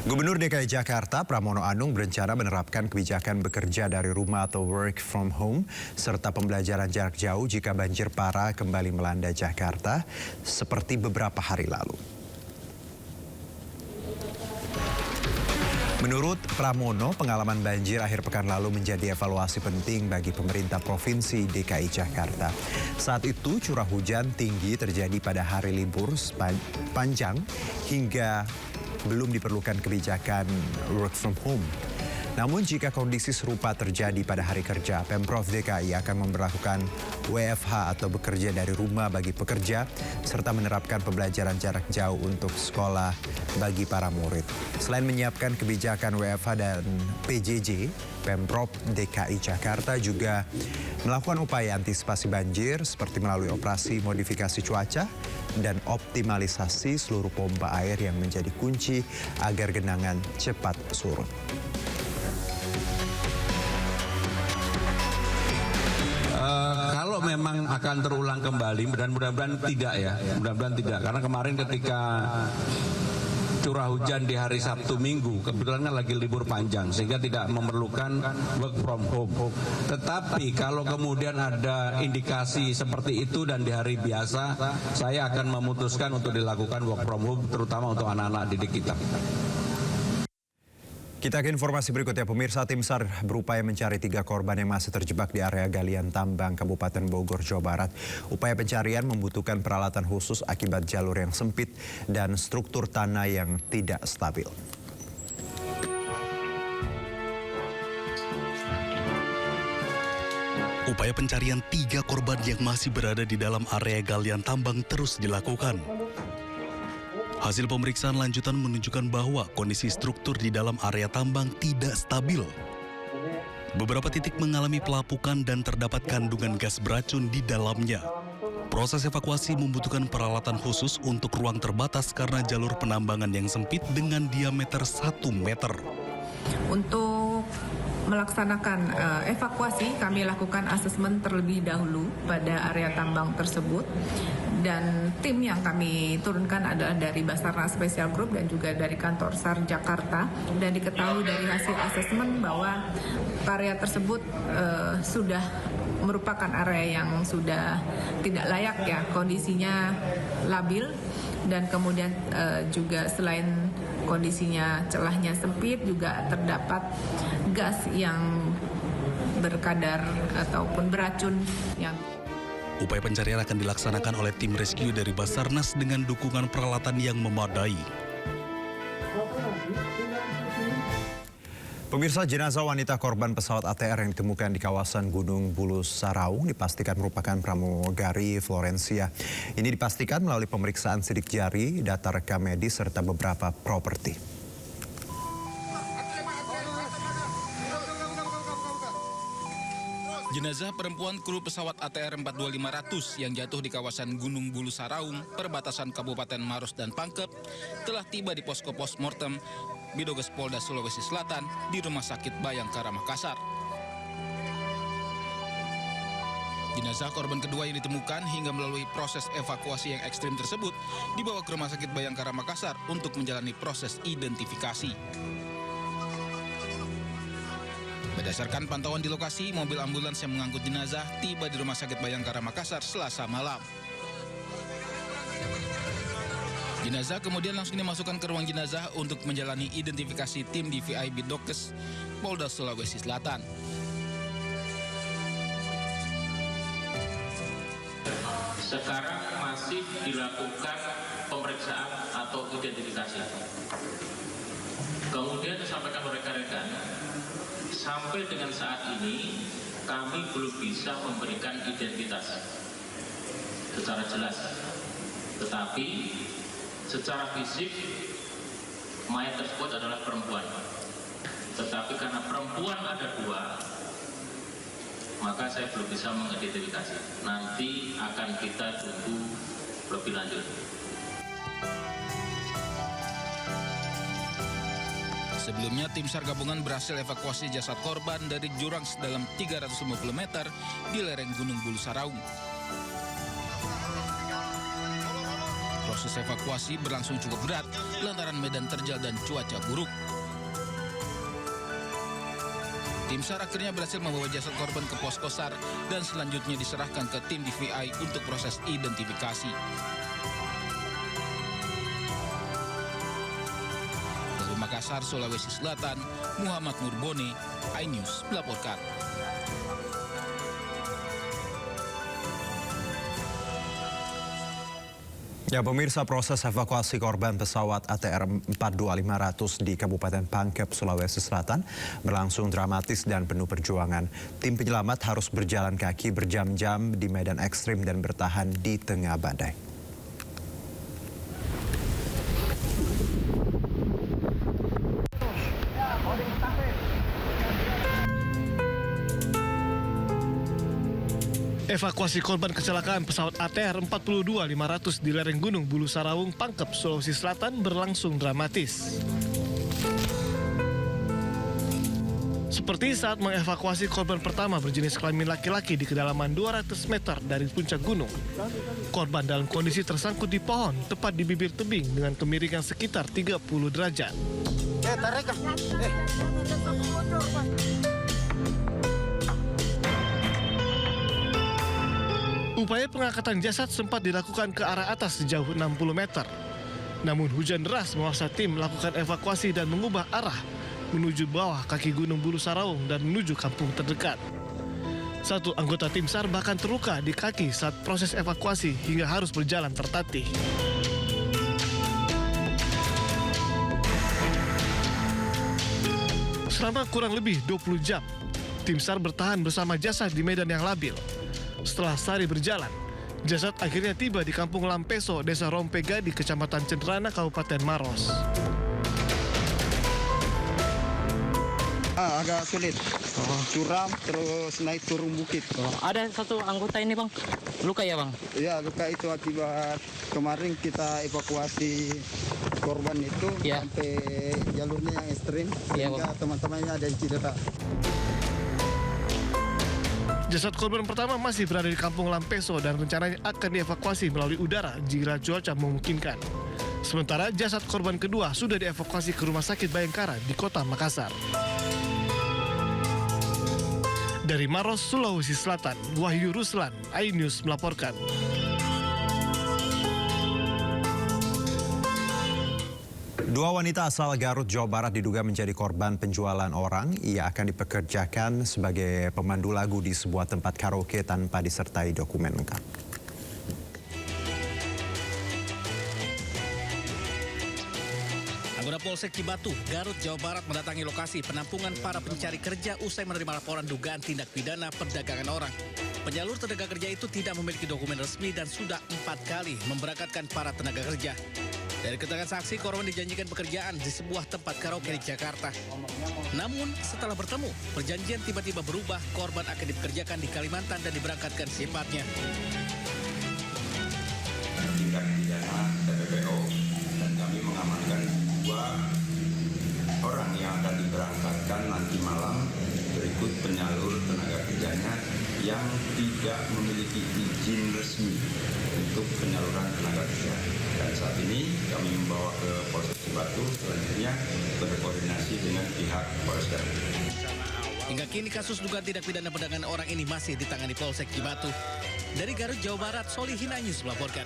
Gubernur DKI Jakarta Pramono Anung berencana menerapkan kebijakan bekerja dari rumah atau work from home serta pembelajaran jarak jauh jika banjir parah kembali melanda Jakarta seperti beberapa hari lalu. Menurut Pramono, pengalaman banjir akhir pekan lalu menjadi evaluasi penting bagi pemerintah Provinsi DKI Jakarta. Saat itu curah hujan tinggi terjadi pada hari libur panjang hingga belum diperlukan kebijakan work from home. Namun jika kondisi serupa terjadi pada hari kerja, Pemprov DKI akan memberlakukan WFH atau bekerja dari rumah bagi pekerja, serta menerapkan pembelajaran jarak jauh untuk sekolah bagi para murid. Selain menyiapkan kebijakan WFH dan PJJ, Pemprov DKI Jakarta juga melakukan upaya antisipasi banjir seperti melalui operasi modifikasi cuaca dan optimalisasi seluruh pompa air yang menjadi kunci agar genangan cepat surut. Kalau memang akan terulang kembali, dan mudah-mudahan tidak ya, mudah-mudahan tidak. Karena kemarin ketika curah hujan di hari Sabtu Minggu, kebetulan kan lagi libur panjang, sehingga tidak memerlukan work from home. Tetapi kalau kemudian ada indikasi seperti itu dan di hari biasa, saya akan memutuskan untuk dilakukan work from home, terutama untuk anak-anak didik kita. Kita ke informasi berikutnya. Pemirsa, tim SAR berupaya mencari 3 korban yang masih terjebak di area galian tambang Kabupaten Bogor, Jawa Barat. Upaya pencarian membutuhkan peralatan khusus akibat jalur yang sempit dan struktur tanah yang tidak stabil. Upaya pencarian 3 korban yang masih berada di dalam area galian tambang terus dilakukan. Hasil pemeriksaan lanjutan menunjukkan bahwa kondisi struktur di dalam area tambang tidak stabil. Beberapa titik mengalami pelapukan dan terdapat kandungan gas beracun di dalamnya. Proses evakuasi membutuhkan peralatan khusus untuk ruang terbatas karena jalur penambangan yang sempit dengan diameter 1 meter. Untuk melaksanakan evakuasi, kami lakukan asesmen terlebih dahulu pada area tambang tersebut, dan tim yang kami turunkan adalah dari Basarnas Special Group dan juga dari kantor SAR Jakarta, dan diketahui dari hasil asesmen bahwa area tersebut sudah merupakan area yang sudah tidak layak ya, kondisinya labil, dan kemudian juga selain kondisinya celahnya sempit, juga terdapat gas yang berkadar ataupun beracun yang... Upaya pencarian akan dilaksanakan oleh tim rescue dari Basarnas dengan dukungan peralatan yang memadai. Pemirsa, jenazah wanita korban pesawat ATR yang ditemukan di kawasan Gunung Bulu Saraung dipastikan merupakan pramugari Florencia. Ini dipastikan melalui pemeriksaan sidik jari, data rekam medis, serta beberapa properti. Jenazah perempuan kru pesawat ATR 42500 yang jatuh di kawasan Gunung Bulu Saraung, perbatasan Kabupaten Maros dan Pangkep, telah tiba di posko postmortem Bidoges Polda Sulawesi Selatan di Rumah Sakit Bayangkara Makassar. Jenazah korban kedua yang ditemukan hingga melalui proses evakuasi yang ekstrim tersebut dibawa ke Rumah Sakit Bayangkara Makassar untuk menjalani proses identifikasi. Berdasarkan pantauan di lokasi, mobil ambulans yang mengangkut jenazah tiba di Rumah Sakit Bayangkara Makassar Selasa malam. Jenazah kemudian langsung dimasukkan ke ruang jenazah untuk menjalani identifikasi tim DVI Bidoges Polda Sulawesi Selatan. Sekarang masih dilakukan pemeriksaan atau identifikasi. Kemudian disampaikan oleh rekan-rekan, sampai dengan saat ini kami belum bisa memberikan identitas secara jelas. Tetapi secara fisik mayat tersebut adalah perempuan. Tetapi karena perempuan ada 2, maka saya belum bisa mengidentifikasi. Nanti akan kita tunggu lebih lanjut. Sebelumnya, tim SAR gabungan berhasil evakuasi jasad korban dari jurang sedalam 350 meter di lereng Gunung Bulu Saraung. Proses evakuasi berlangsung cukup berat lantaran medan terjal dan cuaca buruk. Tim SAR akhirnya berhasil membawa jasad korban ke posko SAR dan selanjutnya diserahkan ke tim DVI untuk proses identifikasi. Dari Makassar, Sulawesi Selatan, Muhammad Nurboni, iNews melaporkan. Ya, pemirsa, proses evakuasi korban pesawat ATR 42500 di Kabupaten Pangkep, Sulawesi Selatan berlangsung dramatis dan penuh perjuangan. Tim penyelamat harus berjalan kaki berjam-jam di medan ekstrim dan bertahan di tengah badai. Evakuasi korban kecelakaan pesawat ATR 42500 di lereng Gunung Bulu Sarawung, Pangkep, Sulawesi Selatan berlangsung dramatis. Seperti saat mengevakuasi korban pertama berjenis kelamin laki-laki di kedalaman 200 meter dari puncak gunung. Korban dalam kondisi tersangkut di pohon tepat di bibir tebing dengan kemiringan sekitar 30 derajat. Upaya pengangkatan jasad sempat dilakukan ke arah atas sejauh 60 meter. Namun hujan deras memaksa tim melakukan evakuasi dan mengubah arah menuju bawah kaki Gunung Bulu Sarawung dan menuju kampung terdekat. Satu anggota tim SAR bahkan terluka di kaki saat proses evakuasi hingga harus berjalan tertatih. Selama kurang lebih 20 jam, tim SAR bertahan bersama jasad di medan yang labil. Setelah sehari berjalan, jasad akhirnya tiba di Kampung Lampeso, Desa Rompega di Kecamatan Cenderana, Kabupaten Maros. Agak sulit, curam terus naik turun bukit. Ada satu anggota ini bang, luka ya bang? Ya, luka itu akibat kemarin kita evakuasi korban itu sampai jalurnya yang ekstrim, sehingga teman-temannya ada yang cedera. Jasad korban pertama masih berada di Kampung Lampeso dan rencananya akan dievakuasi melalui udara jika cuaca memungkinkan. Sementara jasad korban kedua sudah dievakuasi ke Rumah Sakit Bayangkara di Kota Makassar. Dari Maros, Sulawesi Selatan, Wahyu Ruslan, iNews melaporkan. Dua wanita asal Garut, Jawa Barat diduga menjadi korban penjualan orang. Ia akan dipekerjakan sebagai pemandu lagu di sebuah tempat karaoke tanpa disertai dokumen lengkap. Anggota Polsek Cibatu, Garut, Jawa Barat mendatangi lokasi penampungan para pencari kerja usai menerima laporan dugaan tindak pidana perdagangan orang. Penyalur tenaga kerja itu tidak memiliki dokumen resmi dan sudah 4 kali memberangkatkan para tenaga kerja. Dari keterangan saksi, korban dijanjikan pekerjaan di sebuah tempat karaoke di Jakarta. Namun, setelah bertemu, perjanjian tiba-tiba berubah, korban akan dipekerjakan di Kalimantan dan diberangkatkan secepatnya. Tindak pidana TPPO dan kami mengamankan 2 orang yang akan diberangkatkan nanti malam berikut penyalur tenaga kerjanya yang tidak memiliki izin resmi untuk penyaluran tenaga kerja. Dan saat ini kami membawa ke Polsek Cibatu, selanjutnya berkoordinasi dengan pihak Polres Garut. Hingga kini kasus dugaan tindak pidana perdagangan orang ini masih ditangani Polsek Cibatu. Dari Garut, Jawa Barat, Solihin iNews melaporkan.